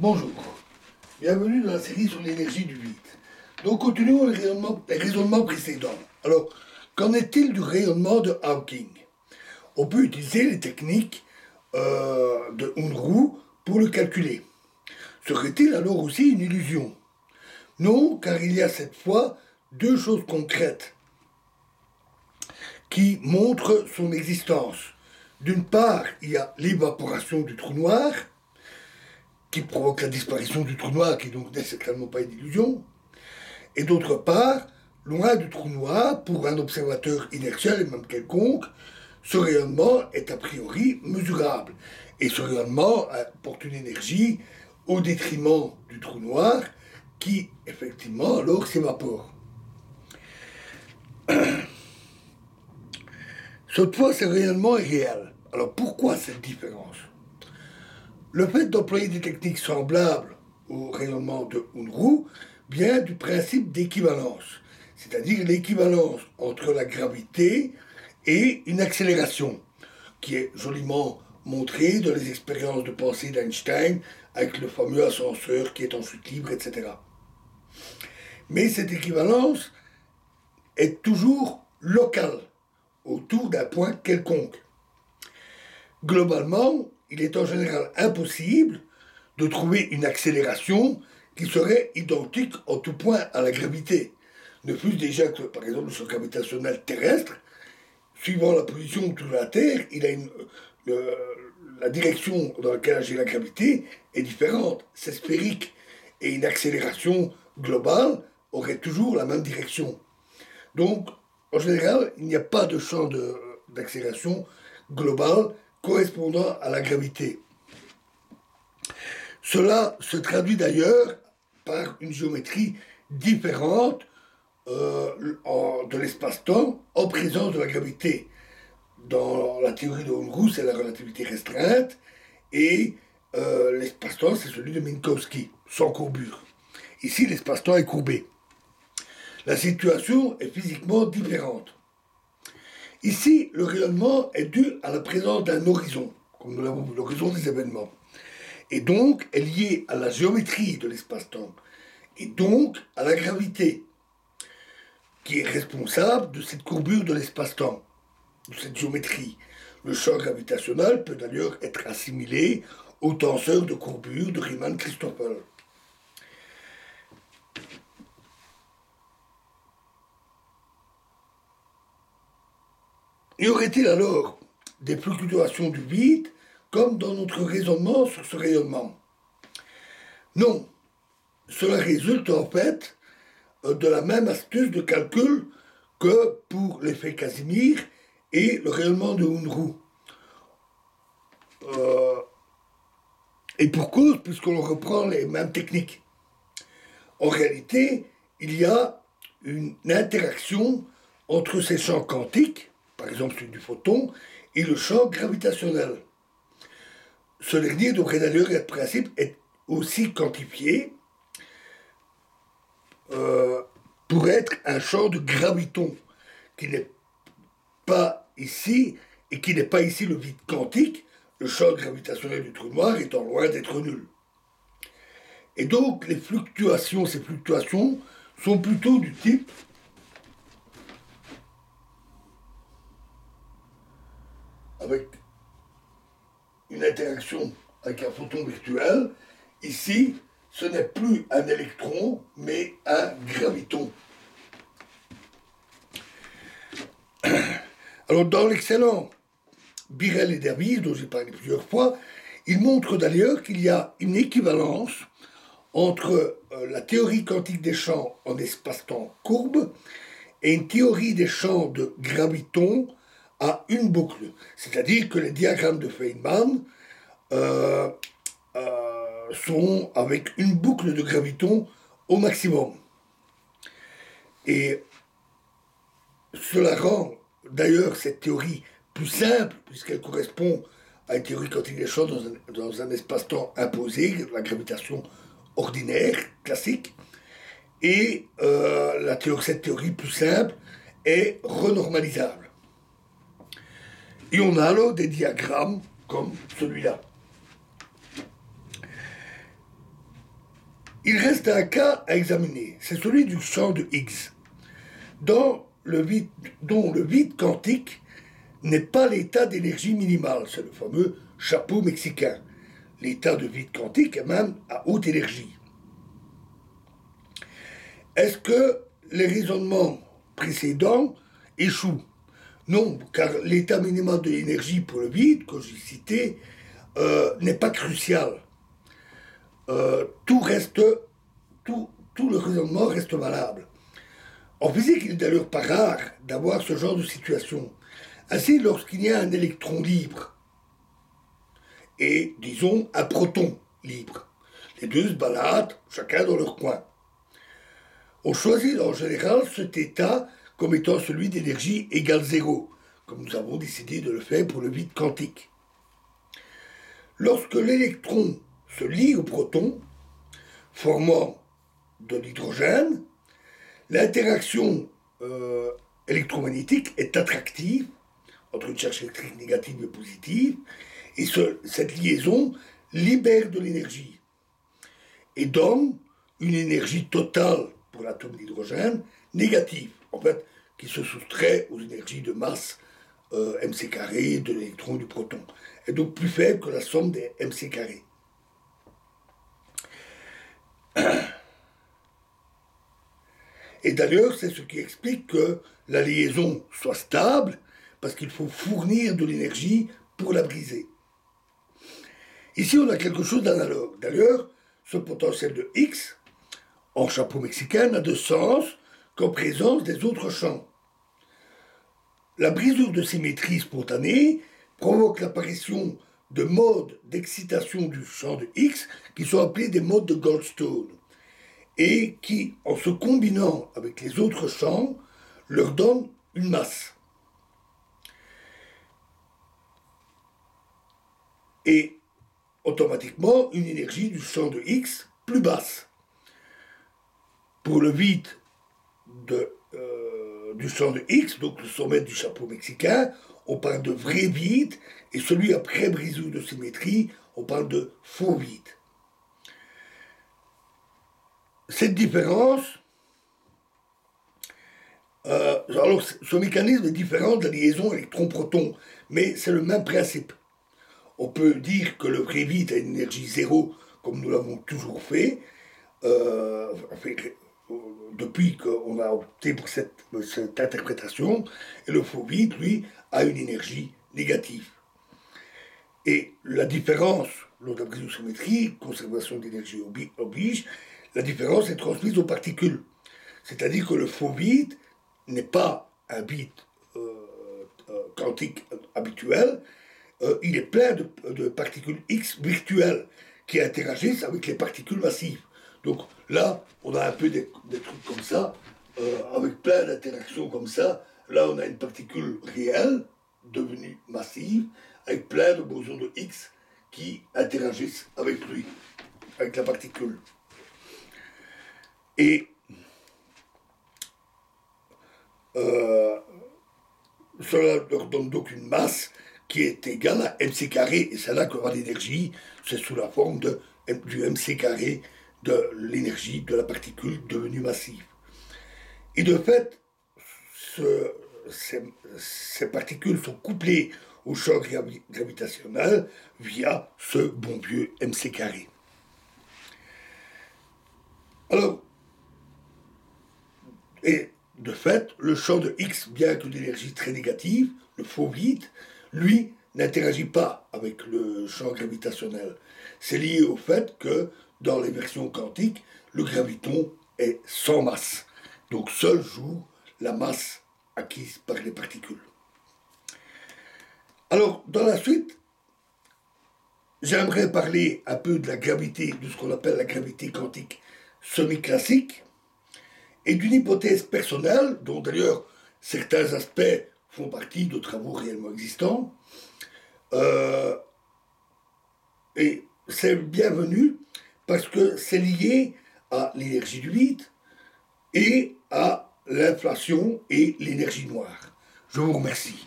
Bonjour, bienvenue dans la série sur l'énergie du vide. Donc continuons les raisonnements précédents. Alors, qu'en est-il du rayonnement de Hawking? On peut utiliser les techniques de Unruh pour le calculer. Serait-il alors aussi une illusion? Non, car il y a cette fois deux choses concrètes qui montrent son existence. D'une part, il y a l'évaporation du trou noir, qui provoque la disparition du trou noir, qui donc n'est certainement pas une illusion. Et d'autre part, loin du trou noir, pour un observateur inertiel et même quelconque, ce rayonnement est a priori mesurable. Et ce rayonnement apporte une énergie au détriment du trou noir, qui effectivement alors s'évapore. Cette fois, ce rayonnement est réel. Alors pourquoi cette différence? Le fait d'employer des techniques semblables au rayonnement de Unruh vient du principe d'équivalence, c'est-à-dire l'équivalence entre la gravité et une accélération, qui est joliment montrée dans les expériences de pensée d'Einstein avec le fameux ascenseur qui est en chute libre, etc. Mais cette équivalence est toujours locale, autour d'un point quelconque. Globalement, il est en général impossible de trouver une accélération qui serait identique en tout point à la gravité. Ne fût-ce déjà que, par exemple, le champ gravitationnel terrestre, suivant la position autour de la Terre, la direction dans laquelle agit la gravité est différente, c'est sphérique, et une accélération globale aurait toujours la même direction. Donc, en général, il n'y a pas de champ d'accélération globale correspondant à la gravité. Cela se traduit d'ailleurs par une géométrie différente de l'espace-temps en présence de la gravité. Dans la théorie de Unruh, c'est la relativité restreinte, et l'espace-temps, c'est celui de Minkowski, sans courbure. Ici, l'espace-temps est courbé. La situation est physiquement différente. Ici, le rayonnement est dû à la présence d'un horizon, comme nous l'avons vu, l'horizon des événements. Et donc est lié à la géométrie de l'espace-temps, et donc à la gravité, qui est responsable de cette courbure de l'espace-temps, de cette géométrie. Le champ gravitationnel peut d'ailleurs être assimilé au tenseur de courbure de Riemann-Christoffel. Y aurait-il alors des fluctuations du vide, comme dans notre raisonnement sur ce rayonnement? Non. Cela résulte en fait de la même astuce de calcul que pour l'effet Casimir et le rayonnement de Unruh. Et pour cause, puisqu'on reprend les mêmes techniques. En réalité, il y a une interaction entre ces champs quantiques, par exemple celui du photon, et le champ gravitationnel. Ce dernier devrait d'ailleurs être principe être aussi quantifié pour être un champ de graviton, qui n'est pas ici, et qui n'est pas ici le vide quantique, le champ gravitationnel du trou noir étant loin d'être nul. Et donc ces fluctuations sont plutôt du type avec une interaction avec un photon virtuel. Ici, ce n'est plus un électron, mais un graviton. Alors, dans l'excellent Birel et Derville, dont j'ai parlé plusieurs fois, ils montrent d'ailleurs qu'il y a une équivalence entre la théorie quantique des champs en espace-temps courbe et une théorie des champs de graviton à une boucle. C'est-à-dire que les diagrammes de Feynman sont avec une boucle de graviton au maximum. Et cela rend d'ailleurs cette théorie plus simple, puisqu'elle correspond à une théorie quantique des champs dans un espace-temps imposé, la gravitation ordinaire, classique. Et cette théorie plus simple est renormalisable. Et on a alors des diagrammes comme celui-là. Il reste un cas à examiner, c'est celui du champ de Higgs, dont le vide quantique n'est pas l'état d'énergie minimale, c'est le fameux chapeau mexicain. L'état de vide quantique est même à haute énergie. Est-ce que les raisonnements précédents échouent? Non, car l'état minimal de l'énergie pour le vide, que j'ai cité, n'est pas crucial. Tout le raisonnement reste valable. En physique, il n'est d'ailleurs pas rare d'avoir ce genre de situation. Ainsi, lorsqu'il y a un électron libre et, disons, un proton libre, les deux se baladent chacun dans leur coin. On choisit en général cet état comme étant celui d'énergie égale zéro, comme nous avons décidé de le faire pour le vide quantique. Lorsque l'électron se lie au proton, formant de l'hydrogène, l'interaction électromagnétique est attractive entre une charge électrique négative et positive, et cette liaison libère de l'énergie et donne une énergie totale pour l'atome d'hydrogène négative, en fait, qui se soustrait aux énergies de masse mc carré de l'électron du proton, et donc plus faible que la somme des mc carrés. Et d'ailleurs, c'est ce qui explique que la liaison soit stable, parce qu'il faut fournir de l'énergie pour la briser. Ici, on a quelque chose d'analogue. D'ailleurs, ce potentiel de X, en chapeau mexicain, n'a de sens qu'en présence des autres champs. La brisure de symétrie spontanée provoque l'apparition de modes d'excitation du champ de X qui sont appelés des modes de Goldstone et qui, en se combinant avec les autres champs, leur donnent une masse. Et automatiquement une énergie du champ de X plus basse. Pour le vide du champ de X, donc le sommet du chapeau mexicain, on parle de vrai vide, et celui après brisure de symétrie, on parle de faux vide. Cette différence, alors ce mécanisme est différent de la liaison électron-proton, mais c'est le même principe. On peut dire que le vrai vide a une énergie zéro, comme nous l'avons toujours fait, depuis qu'on a opté pour cette interprétation, et le faux vide, lui, a une énergie négative. Et la différence, lors de la brisure de symétrie, conservation d'énergie oblige, la différence est transmise aux particules. C'est-à-dire que le faux vide n'est pas un vide quantique habituel, il est plein de particules X virtuelles qui interagissent avec les particules massives. Donc là, on a un peu des trucs comme ça, avec plein d'interactions comme ça. Là, on a une particule réelle, devenue massive, avec plein de bosons de X qui interagissent avec lui, avec la particule. Et cela leur donne donc une masse qui est égale à mc carré, et c'est là qu'on aura l'énergie, c'est sous la forme du mc carré de l'énergie de la particule devenue massive. Et de fait, ces particules sont couplées au champ gravitationnel via ce bon vieux mc carré. Alors, et de fait, le champ de X, bien que d'énergie très négative, le faux vide, lui, n'interagit pas avec le champ gravitationnel. C'est lié au fait que, dans les versions quantiques, le graviton est sans masse. Donc seul joue la masse acquise par les particules. Alors, dans la suite, j'aimerais parler un peu de la gravité, de ce qu'on appelle la gravité quantique semi-classique, et d'une hypothèse personnelle, dont d'ailleurs certains aspects font partie de travaux réellement existants. Et c'est bienvenu parce que c'est lié à l'énergie du vide et à l'inflation et l'énergie noire. Je vous remercie.